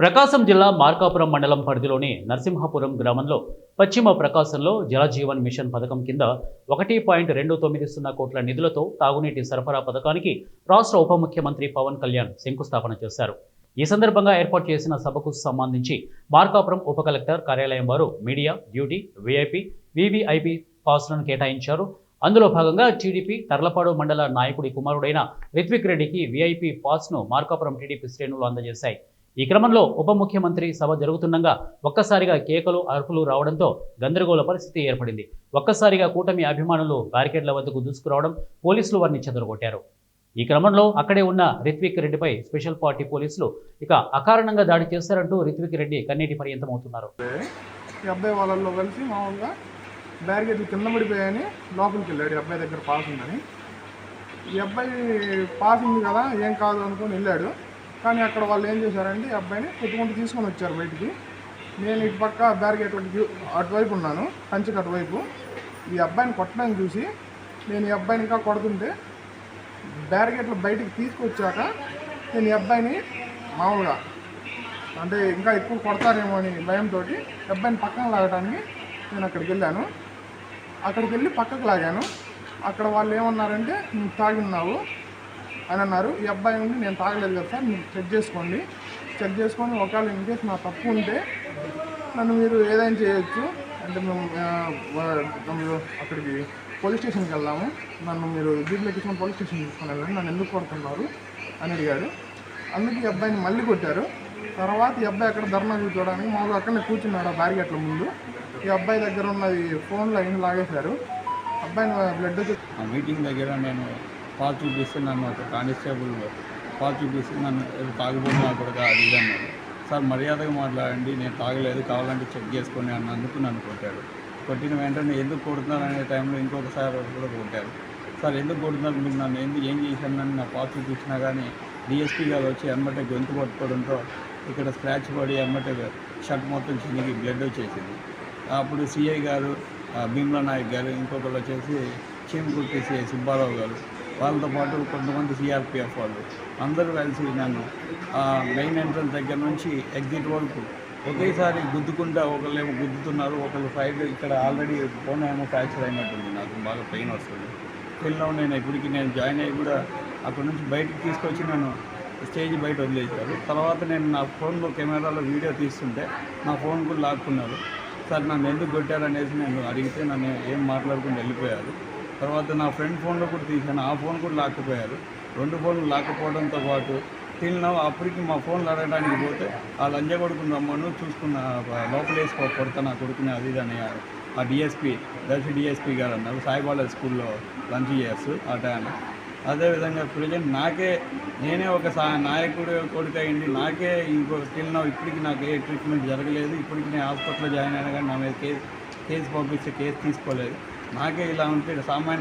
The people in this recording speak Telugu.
ప్రకాశం జిల్లా మార్కాపురం మండలం పరిధిలోని నరసింహాపురం గ్రామంలో పశ్చిమ ప్రకాశంలో జలజీవన్ మిషన్ పథకం కింద 1.290 కోట్ల నిధులతో తాగునీటి సరఫరా పథకానికి రాష్ట్ర ఉప ముఖ్యమంత్రి పవన్ కళ్యాణ్ శంకుస్థాపన చేశారు. ఈ సందర్భంగా ఏర్పాటు చేసిన సభకు సంబంధించి మార్కాపురం ఉప కలెక్టర్ కార్యాలయం వారు మీడియా, డ్యూటీ, వీఐపీ, వీవీఐపీ పాస్లను కేటాయించారు. అందులో భాగంగా టీడీపీ తర్లపాడు మండల నాయకుడి కుమారుడైన రిత్విక్ రెడ్డికి వీఐపీ పాస్ను మార్కాపురం టీడీపీ శ్రేణులు అందజేశాయి. ఈ క్రమంలో ఉప ముఖ్యమంత్రి సభ జరుగుతుండగా ఒక్కసారిగా కేకలు, అరుపులు రావడంతో గందరగోళ పరిస్థితి ఏర్పడింది. ఒక్కసారిగా కూటమి అభిమానులు బ్యారికేడ్ల వద్దకు దూసుకురావడం, పోలీసులు వారిని చెదరగొట్టారు. ఈ క్రమంలో అక్కడే ఉన్న రిత్విక్ రెడ్డిపై స్పెషల్ పార్టీ పోలీసులు అకారణంగా దాడి చేశారంటూ రిత్విక్ రెడ్డి కన్నీటి పర్యంతమవుతున్నారు. ఈ అబ్బాయి వాళ్ళల్లో కలిసి మామూలుగా బ్యారికేడ్లు కింద పడిపోయాయని లోపలికి వెళ్ళాడు. ఈ అబ్బాయి దగ్గర పాస్ ఉందని. ఈ అబ్బాయి పాస్ ఉంది కదా, ఏం కాదు అనుకుని వెళ్ళాడు. కానీ అక్కడ వాళ్ళు ఏం చేశారంటే ఈ అబ్బాయిని కొట్టుకుంటూ తీసుకొని వచ్చారు బయటికి. నేను ఇటు పక్క బ్యారికేడ్ అటువైపు ఉన్నాను, కంచెకి అటువైపు. ఈ అబ్బాయిని కొట్టడానికి చూసి నేను ఈ అబ్బాయిని ఇంకా కొడుతుంటే బ్యారికేడ్లు బయటికి తీసుకొచ్చాక నేను ఈ అబ్బాయిని మామూలుగా అంటే ఇంకా ఎక్కువ కొడతారేమో అని భయంతో అబ్బాయిని పక్కన లాగడానికి నేను అక్కడికి వెళ్ళాను. అక్కడికి వెళ్ళి పక్కకు లాగాను. అక్కడ వాళ్ళు ఏమన్నారంటే నువ్వు తాగిన్నావు అని అన్నారు. ఈ అబ్బాయి నుండి నేను తాగలేదు కదా సార్, మీరు చెక్ చేసుకొని ఒకవేళ ఇన్కేస్ నా తప్పు ఉంటే నన్ను మీరు ఏదైనా చేయొచ్చు అంటే మేము అక్కడికి పోలీస్ స్టేషన్కి వెళ్దాము, నన్ను మీరు దీంట్లోకి ఇచ్చిన పోలీస్ స్టేషన్కి తీసుకొని వెళ్ళండి, నన్ను ఎందుకు కొడుతున్నారు అని అడిగాడు. అందుకే ఈ అబ్బాయిని మళ్ళీ కొట్టారు. తర్వాత ఈ అబ్బాయి అక్కడ ధర్నా కూర్చోవడానికి మామూలుగా అక్కడనే కూర్చున్నాడు ఆ బ్యారికేట్ల ముందు. ఈ అబ్బాయి దగ్గర ఉన్నది ఫోన్లో అయిన లాగేశారు. అబ్బాయిని బ్లడ్ మీటింగ్ దగ్గర నేను పాలు చూపిస్తే నన్ను ఒక కానిస్టేబుల్ పాలు చూపిస్తే నన్ను తాగిపోతున్నా కూడా అది అన్నాడు. సార్ మర్యాదగా మాట్లాడండి, నేను తాగలేదు, కావాలంటే చెక్ చేసుకొని అన్నందుకు నన్ను కొట్టాడు. కొట్టిన వెంటనే ఎందుకు కొడుతున్నారు అనే టైంలో ఇంకొకసారి కూడా కొట్టారు. సార్ ఎందుకు కొడుతున్నారు, మీరు నన్ను ఏం చేశానని నా పాలు చూపించినా కానీ డిఎస్పీ గారు వచ్చి ఎమ్మటే గొంతు పట్టుకోవడంతో ఇక్కడ స్క్రాచ్ పడి ఎమ్మటే షర్ట్ మొత్తం చినిగి బ్లడ్ వచ్చేసింది. అప్పుడు సిఐ గారు, భీమ్లా నాయక్ గారు, ఇంకొకరు వచ్చేసి చీమకుర్తి సిఐ సుబ్బారావు గారు, వాళ్ళతో పాటు కొంతమంది సిఆర్పిఎఫ్ వాళ్ళు అందరూ కలిసి నన్ను మెయిన్ ఎంట్రన్స్ దగ్గర నుంచి ఎగ్జిట్ వరకు ఒకేసారి గుద్దుకుంటా ఒకళ్ళేమో గుద్దుతున్నారు, ఒకళ్ళు సైడ్ ఇక్కడ ఆల్రెడీ ఫోన్ ఏమో ఫ్రాక్చర్ అయినట్టుంది, నాకు బాగా పెయిన్ వస్తుంది. పెయిన్లో నేను ఇప్పటికి నేను జాయిన్ అయ్యి కూడా అక్కడ నుంచి బయటకు తీసుకొచ్చి నన్ను స్టేజ్ బయట వదిలేశారు. తర్వాత నేను నా ఫోన్లో కెమెరాలో వీడియో తీస్తుంటే నా ఫోన్ కూడా లాక్కున్నారు. సార్ నన్ను ఎందుకు కొట్టారనేసి నేను అడిగితే నన్ను ఏం మాట్లాడుకుంటూ వెళ్ళిపోయారు. తర్వాత నా ఫ్రెండ్ ఫోన్లో కూడా తీశాను, ఆ ఫోన్ కూడా లాక్కుపోయారు. 2 ఫోన్లు లాక్కపోవడంతో పాటు తిన్నా అప్పటికి మా ఫోన్లు అడగడానికి పోతే ఆ లంజ కొడుకుని రమ్మను చూసుకున్న లోపలేసి కొడతా నా కొడుకుని అది అని ఆ డిఎస్పీ దర్శి డిఎస్పీ గారు అన్నారు. సాయిబాల స్కూల్లో లంచ్ చేస్తూ ఆ టైం. అదేవిధంగా ప్రజెంట్ నేనే ఒక నాయకుడు కొడుకు అయ్యింది, నాకే ఇంకో తిన్నా ఇప్పటికి నాకు ఏ ట్రీట్మెంట్ జరగలేదు. ఇప్పటికి నేను హాస్పిటల్లో జాయిన్ అయినా కానీ నా మీద కేసు పంపిస్తే కేసు తీసుకోలేదు. నాకే ఇలా ఉంటే సామాన్య